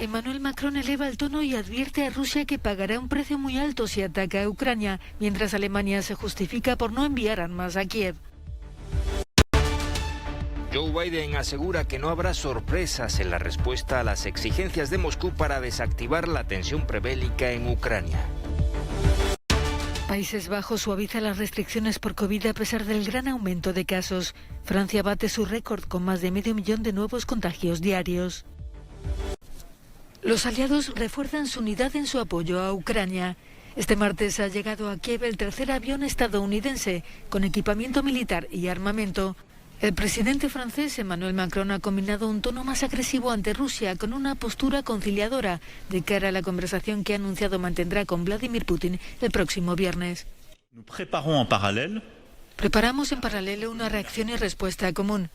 Emmanuel Macron eleva el tono y advierte a Rusia que pagará un precio muy alto si ataca a Ucrania, mientras Alemania se justifica por no enviar armas a Kiev. Joe Biden asegura que no habrá sorpresas en la respuesta a las exigencias de Moscú para desactivar la tensión prebélica en Ucrania. Países Bajos suaviza las restricciones por COVID a pesar del gran aumento de casos. Francia bate su récord con más de 500.000 de nuevos contagios diarios. Los aliados refuerzan su unidad en su apoyo a Ucrania. Este martes ha llegado a Kiev el tercer avión estadounidense con equipamiento militar y armamento. El presidente francés Emmanuel Macron ha combinado un tono más agresivo ante Rusia con una postura conciliadora de cara a la conversación que ha anunciado mantendrá con Vladimir Putin el próximo viernes. Preparamos en paralelo una reacción y respuesta común.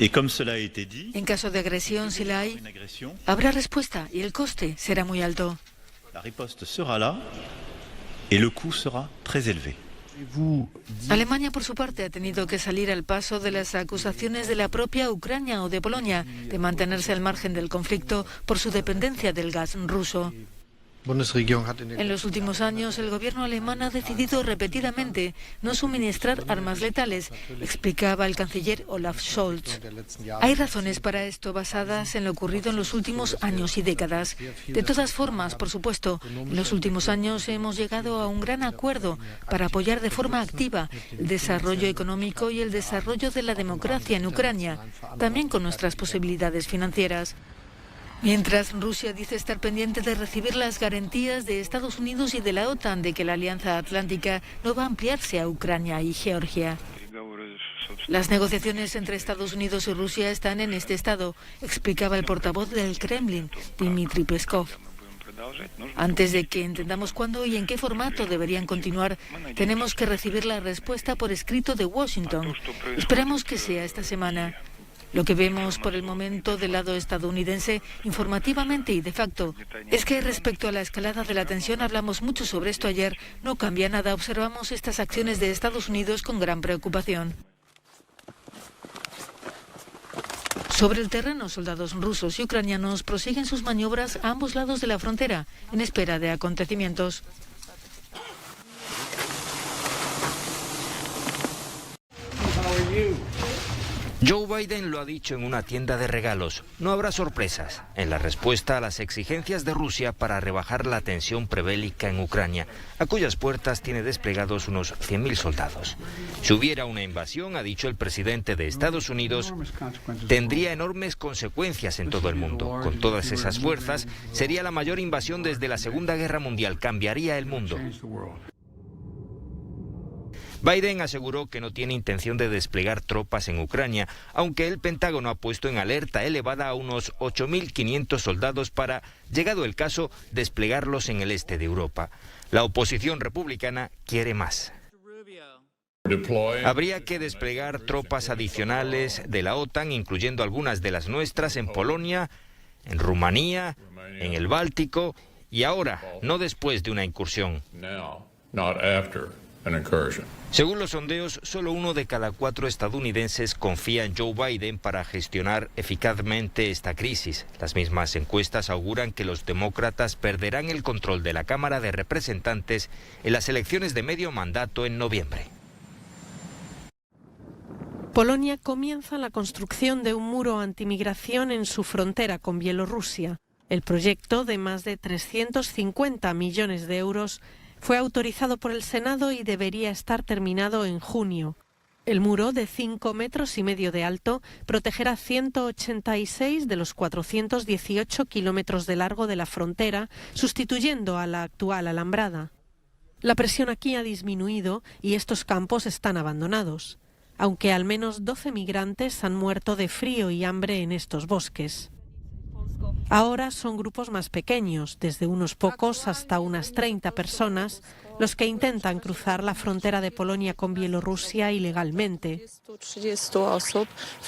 En caso de agresión, si la hay, habrá respuesta y el coste será muy alto. La riposte sera là et le coût sera très élevé. Alemania, por su parte, ha tenido que salir al paso de las acusaciones de la propia Ucrania o de Polonia de mantenerse al margen del conflicto por su dependencia del gas ruso. En los últimos años, el gobierno alemán ha decidido repetidamente no suministrar armas letales, explicaba el canciller Olaf Scholz. Hay razones para esto basadas en lo ocurrido en los últimos años y décadas. De todas formas, por supuesto, en los últimos años hemos llegado a un gran acuerdo para apoyar de forma activa el desarrollo económico y el desarrollo de la democracia en Ucrania, también con nuestras posibilidades financieras. Mientras, Rusia dice estar pendiente de recibir las garantías de Estados Unidos y de la OTAN de que la Alianza Atlántica no va a ampliarse a Ucrania y Georgia. Las negociaciones entre Estados Unidos y Rusia están en este estado, explicaba el portavoz del Kremlin, Dmitry Peskov. Antes de que entendamos cuándo y en qué formato deberían continuar, tenemos que recibir la respuesta por escrito de Washington. Esperamos que sea esta semana. Lo que vemos por el momento del lado estadounidense, informativamente y de facto, es que respecto a la escalada de la tensión, hablamos mucho sobre esto ayer, no cambia nada, observamos estas acciones de Estados Unidos con gran preocupación. Sobre el terreno, soldados rusos y ucranianos prosiguen sus maniobras a ambos lados de la frontera, en espera de acontecimientos. Joe Biden lo ha dicho en una tienda de regalos. No habrá sorpresas en la respuesta a las exigencias de Rusia para rebajar la tensión prebélica en Ucrania, a cuyas puertas tiene desplegados unos 100.000 soldados. Si hubiera una invasión, ha dicho el presidente de Estados Unidos, tendría enormes consecuencias en todo el mundo. Con todas esas fuerzas, sería la mayor invasión desde la Segunda Guerra Mundial. Cambiaría el mundo. Biden aseguró que no tiene intención de desplegar tropas en Ucrania, aunque el Pentágono ha puesto en alerta elevada a unos 8.500 soldados para, llegado el caso, desplegarlos en el este de Europa. La oposición republicana quiere más. Habría que desplegar tropas adicionales de la OTAN, incluyendo algunas de las nuestras en Polonia, en Rumanía, en el Báltico y ahora, no después de una incursión. Según los sondeos, solo 1 de cada 4 estadounidenses confía en Joe Biden para gestionar eficazmente esta crisis. Las mismas encuestas auguran que los demócratas perderán el control de la Cámara de Representantes en las elecciones de medio mandato en noviembre. Polonia comienza la construcción de un muro antimigración en su frontera con Bielorrusia. El proyecto, de más de 350 millones de euros, fue autorizado por el Senado y debería estar terminado en junio. El muro, de 5,5 metros de alto, protegerá 186 de los 418 kilómetros de largo de la frontera, sustituyendo a la actual alambrada. La presión aquí ha disminuido y estos campos están abandonados, aunque al menos 12 migrantes han muerto de frío y hambre en estos bosques. Ahora son grupos más pequeños, desde unos pocos hasta unas 30 personas, los que intentan cruzar la frontera de Polonia con Bielorrusia ilegalmente.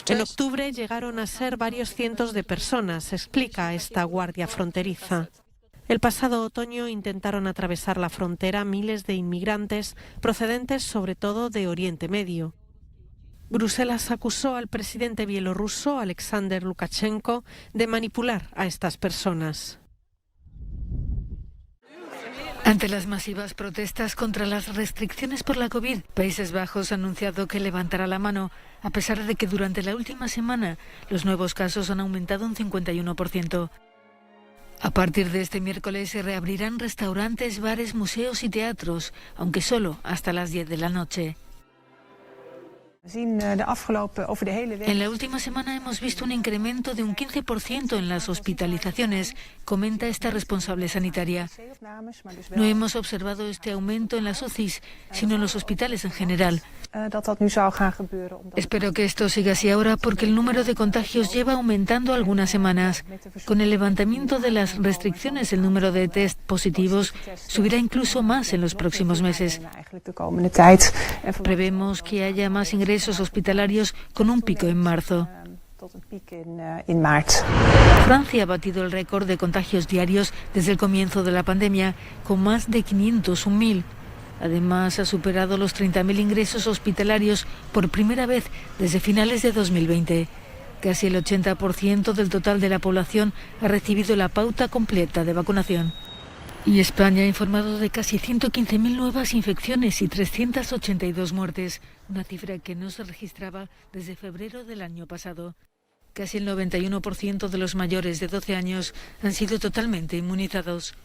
En octubre llegaron a ser varios cientos de personas, explica esta guardia fronteriza. El pasado otoño intentaron atravesar la frontera miles de inmigrantes procedentes sobre todo de Oriente Medio. Bruselas acusó al presidente bielorruso, Alexander Lukashenko, de manipular a estas personas. Ante las masivas protestas contra las restricciones por la COVID, Países Bajos ha anunciado que levantará la mano, a pesar de que durante la última semana los nuevos casos han aumentado un 51%. A partir de este miércoles se reabrirán restaurantes, bares, museos y teatros, aunque solo hasta las 10 de la noche. En la última semana hemos visto un incremento de un 15% en las hospitalizaciones, comenta esta responsable sanitaria. No hemos observado este aumento en las UCIs, sino en los hospitales en general. Espero que esto siga así ahora porque el número de contagios lleva aumentando algunas semanas. Con el levantamiento de las restricciones, el número de test positivos subirá incluso más en los próximos meses. Prevemos que haya más ingresos hospitalarios con un pico en marzo. Francia ha batido el récord de contagios diarios desde el comienzo de la pandemia, con más de 501.000. Además, ha superado los 30.000 ingresos hospitalarios por primera vez desde finales de 2020. Casi el 80% del total de la población ha recibido la pauta completa de vacunación. Y España ha informado de casi 115.000 nuevas infecciones y 382 muertes, una cifra que no se registraba desde febrero del año pasado. Casi el 91% de los mayores de 12 años han sido totalmente inmunizados.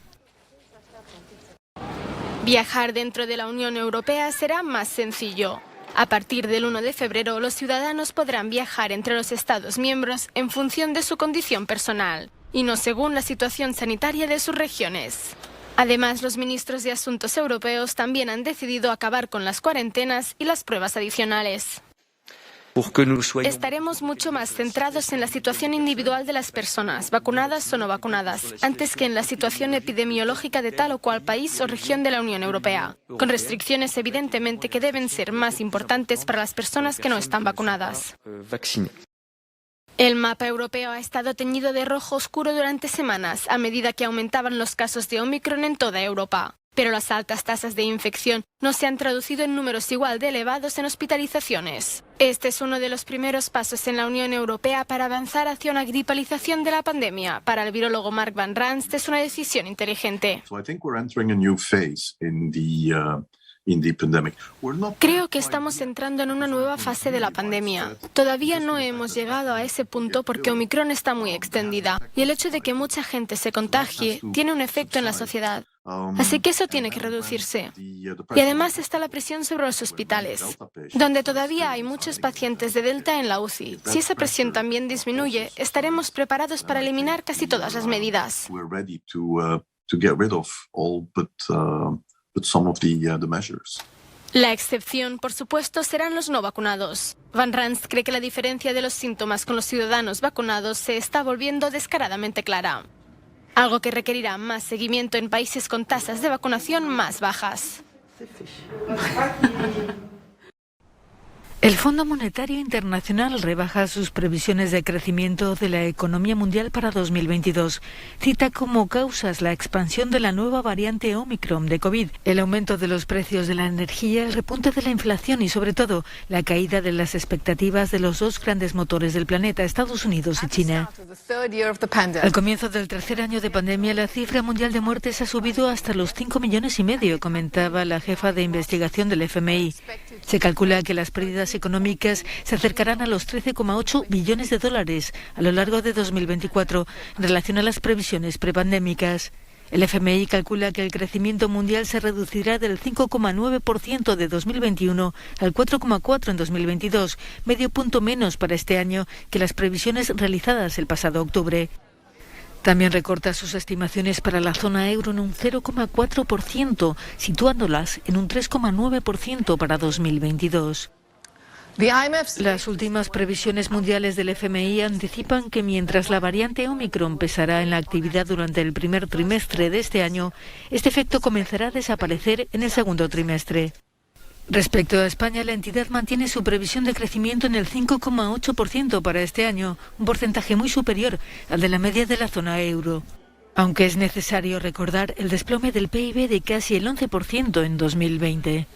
Viajar dentro de la Unión Europea será más sencillo. A partir del 1 de febrero, los ciudadanos podrán viajar entre los Estados miembros en función de su condición personal y no según la situación sanitaria de sus regiones. Además, los ministros de Asuntos Europeos también han decidido acabar con las cuarentenas y las pruebas adicionales. Estaremos mucho más centrados en la situación individual de las personas, vacunadas o no vacunadas, antes que en la situación epidemiológica de tal o cual país o región de la Unión Europea, con restricciones evidentemente que deben ser más importantes para las personas que no están vacunadas. El mapa europeo ha estado teñido de rojo oscuro durante semanas, a medida que aumentaban los casos de Omicron en toda Europa. Pero las altas tasas de infección no se han traducido en números igual de elevados en hospitalizaciones. Este es uno de los primeros pasos en la Unión Europea para avanzar hacia una gripalización de la pandemia. Para el virólogo Mark Van Ranst es una decisión inteligente. Creo que estamos entrando en una nueva fase de la pandemia. Todavía no hemos llegado a ese punto porque Omicron está muy extendida y el hecho de que mucha gente se contagie tiene un efecto en la sociedad. Así que eso tiene que reducirse. Y además está la presión sobre los hospitales, donde todavía hay muchos pacientes de Delta en la UCI. Si esa presión también disminuye, estaremos preparados para eliminar casi todas las medidas. La excepción, por supuesto, serán los no vacunados. Van Ranst cree que la diferencia de los síntomas con los ciudadanos vacunados se está volviendo descaradamente clara, algo que requerirá más seguimiento en países con tasas de vacunación más bajas. El Fondo Monetario Internacional rebaja sus previsiones de crecimiento de la economía mundial para 2022. Cita como causas la expansión de la nueva variante Omicron de COVID, el aumento de los precios de la energía, el repunte de la inflación y, sobre todo, la caída de las expectativas de los dos grandes motores del planeta, Estados Unidos y China. Al comienzo del tercer año de pandemia, la cifra mundial de muertes ha subido hasta los 5,5 millones, comentaba la jefa de investigación del FMI. Se calcula que las pérdidas económicas se acercarán a los 13,8 billones de dólares a lo largo de 2024 en relación a las previsiones prepandémicas. El FMI calcula que el crecimiento mundial se reducirá del 5,9% de 2021 al 4,4% en 2022, medio punto menos para este año que las previsiones realizadas el pasado octubre. También recorta sus estimaciones para la zona euro en un 0,4%, situándolas en un 3,9% para 2022. Las últimas previsiones mundiales del FMI anticipan que mientras la variante Omicron pesará en la actividad durante el primer trimestre de este año, este efecto comenzará a desaparecer en el segundo trimestre. Respecto a España, la entidad mantiene su previsión de crecimiento en el 5,8% para este año, un porcentaje muy superior al de la media de la zona euro. Aunque es necesario recordar el desplome del PIB de casi el 11% en 2020.